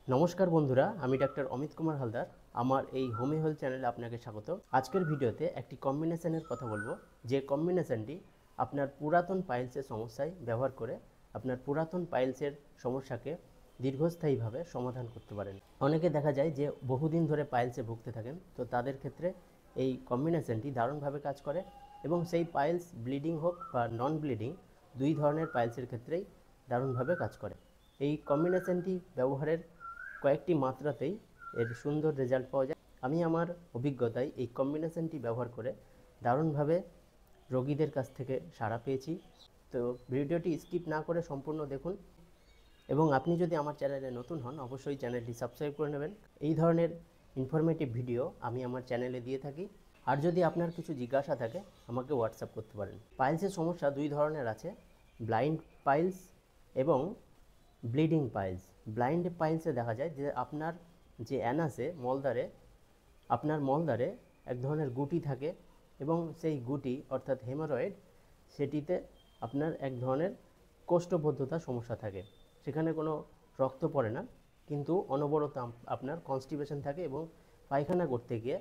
নমস্কার বন্ধুরা, আমি ডাক্তার অমিত কুমার হালদার। আমার এই হোমি হেলথ চ্যানেলে আপনাকে স্বাগত। আজকের ভিডিওতে একটি কম্বিনেশনের কথা বলবো, যে কম্বিনেশনটি আপনার পুরাতন পাইলসের সমস্যায় ব্যবহার করে আপনার পুরাতন পাইলসের সমস্যাকে দীর্ঘস্থায়ীভাবে সমাধান করতে পারেন। অনেকে দেখা যায় যে বহুদিন ধরে পাইলসে ভুগতে থাকেন, তো তাদের ক্ষেত্রে এই কম্বিনেশনটি দারুণভাবে কাজ করে এবং সেই পাইলস ব্লিডিং হোক বা নন ব্লিডিং, দুই ধরনের পাইলসের ক্ষেত্রেই দারুণভাবে কাজ করে। এই কম্বিনেশনটি ব্যবহারের কয়েকটি মাত্রাতেই এর সুন্দর রেজাল্ট পাওয়া যায়। আমি আমার অভিজ্ঞতায় এই কম্বিনেশনটি ব্যবহার করে দারুণভাবে রোগীদের কাছ থেকে সাড়া পেয়েছি। তো ভিডিওটি স্কিপ না করে সম্পূর্ণ দেখুন এবং আপনি যদি আমার চ্যানেলে নতুন হন অবশ্যই চ্যানেলটি সাবস্ক্রাইব করে নেবেন। এই ধরনের ইনফরমেটিভ ভিডিও আমি আমার চ্যানেলে দিয়ে থাকি। আর যদি আপনার কিছু জিজ্ঞাসা থাকে আমাকে হোয়াটসঅ্যাপ করতে পারেন। পাইলসের সমস্যা দুই ধরনের আছে, ব্লাইন্ড পাইলস এবং ব্লিডিং পাইলস। ব্লাইন্ড পাইলসে দেখা যায় যে আপনার যে অ্যানাসে আপনার মলদ্বারে এক ধরনের গুটি থাকে এবং সেই গুটি অর্থাৎ হেমোরয়েড, সেটিতে আপনার এক ধরনের কোষ্ঠবদ্ধতা সমস্যা থাকে। সেখানে কোনো রক্ত পড়ে না, কিন্তু অনবরত আপনার কনস্টিপেশন থাকে এবং পায়খানা করতে গিয়ে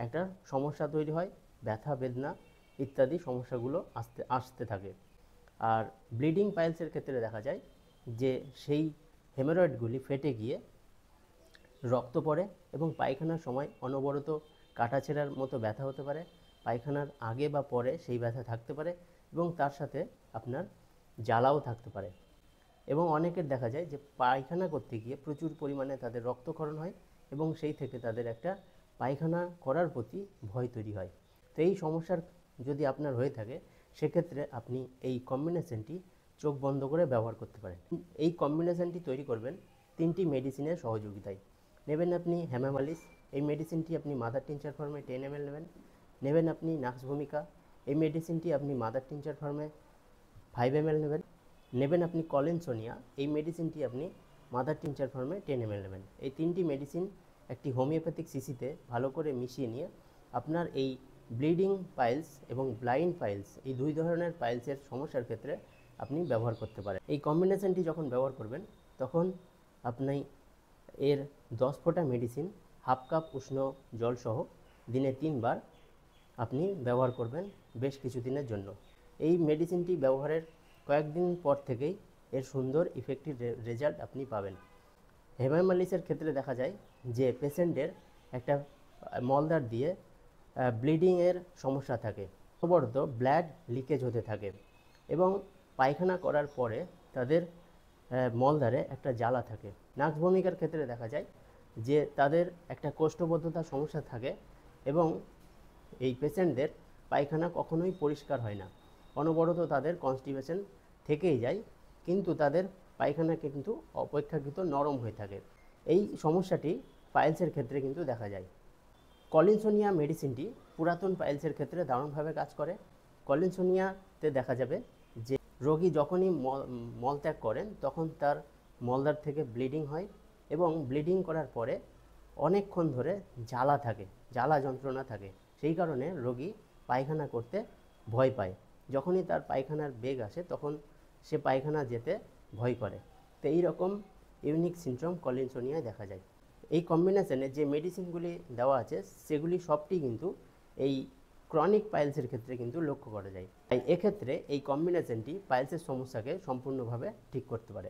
একটা সমস্যা তৈরি হয়, ব্যথা বেদনা ইত্যাদি সমস্যাগুলো আসতে থাকে। আর ব্লিডিং পাইলসের ক্ষেত্রে দেখা যায় যে সেই হেমোরয়েডগুলি ফেটে গিয়ে রক্ত পড়ে এবং পায়খানার সময় অনবরত কাটাছেঁড়ার মতো ব্যথা হতে পারে, পায়খানার আগে বা পরে সেই ব্যথা থাকতে পারে এবং তার সাথে আপনার জ্বালাও থাকতে পারে। এবং অনেকের দেখা যায় যে পায়খানা করতে গিয়ে প্রচুর পরিমাণে তাদের রক্তক্ষরণ হয় এবং সেই থেকে তাদের একটা পায়খানা করার প্রতি ভয় তৈরি হয়। তো এই সমস্যার যদি আপনার হয়ে থাকে সেক্ষেত্রে আপনি এই কম্বিনেশনটি চোখ বন্ধ করে ব্যবহার করতে পারেন। এই কম্বিনেশনটি তৈরি করবেন 3টি মেডিসিনের সহযোগিতায়। নেবেন আপনি হেমামালিস, এই মেডিসিনটি আপনি মাদার টিনচার ফর্মে 10 ml নেবেন আপনি নাক্স ভূমিকা, এই মেডিসিনটি আপনি মাদার টিনচার ফর্মে 5 ml নেবেন আপনি কলিনসোনিয়া, এই মেডিসিনটি আপনি মাদার টিনচার ফর্মে 10 ml নেবেন। এই 3টি মেডিসিন একটি হোমিওপ্যাথিক সিসিতে ভালো করে মিশিয়ে নিয়ে আপনার এই ব্লিডিং পাইলস এবং ব্লাইন্ড পাইলস, এই দুই ধরনের পাইলসের সমস্যার ক্ষেত্রে আপনি ব্যবহার করতে পারেন। এই কম্বিনেশনটি যখন ব্যবহার করবেন তখন আপনি এর 10 ফোঁটা মেডিসিন হাফ কাপ উষ্ণ জলসহ দিনে 3 বার আপনি ব্যবহার করবেন বেশ কিছুদিনের জন্য। এই মেডিসিনটি ব্যবহারের কয়েকদিন পর থেকেই এর সুন্দর ইফেক্টিভ রেজাল্ট আপনি পাবেন। হেমামালিসের ক্ষেত্রে দেখা যায় যে পেশেন্টের একটা মলদ্বার দিয়ে ব্লিডিংয়ের সমস্যা থাকে, অনবরত ব্লাড লিকেজ হতে থাকে এবং পায়খানা করার পরে তাদের মলদ্বারে একটা জ্বালা থাকে। নাক্স ভূমিকার ক্ষেত্রে দেখা যায় যে তাদের একটা কোষ্ঠবদ্ধতার সমস্যা থাকে এবং এই পেশেন্টদের পায়খানা কখনোই পরিষ্কার হয় না, অনবরত তাদের কনস্টিপেশন থেকেই যায়, কিন্তু তাদের পায়খানা কিন্তু অপেক্ষাকৃত নরম হয়ে থাকে। এই সমস্যাটি পাইলসের ক্ষেত্রে কিন্তু দেখা যায়। কলিনসোনিয়া মেডিসিনটি পুরাতন পাইলসের ক্ষেত্রে দারুণভাবে কাজ করে। কলিনসোনিয়াতে দেখা যাবে যে রোগী যখনই মলত্যাগ করেন তখন তার মলদ্বার থেকে ব্লিডিং হয় এবং ব্লিডিং করার পরে অনেকক্ষণ ধরে জ্বালা যন্ত্রণা থাকে। সেই কারণে রোগী পায়খানা করতে ভয় পায়। যখনই তার পায়খানার বেগ আসে তখন সে পায়খানা যেতে ভয় করে। তো এইরকম ইউনিক সিমটম কলিনসোনিয়ায় দেখা যায়। এই কম্বিনেশনে যে মেডিসিনগুলি দেওয়া আছে সেগুলি সবটি কিন্তু এই ক্রনিক পাইলসের ক্ষেত্রে কিন্তু লক্ষ্য করা যায়। তাই এক্ষেত্রে এই কম্বিনেশনটি পাইলসের সমস্যাকে সম্পূর্ণভাবে ঠিক করতে পারে।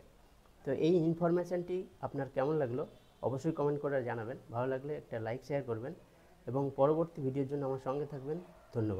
তো এই ইনফরমেশানটি আপনার কেমন লাগলো অবশ্যই কমেন্ট করে জানাবেন। ভালো লাগলে একটা লাইক শেয়ার করবেন এবং পরবর্তী ভিডিওর জন্য আমার সঙ্গে থাকবেন। ধন্যবাদ।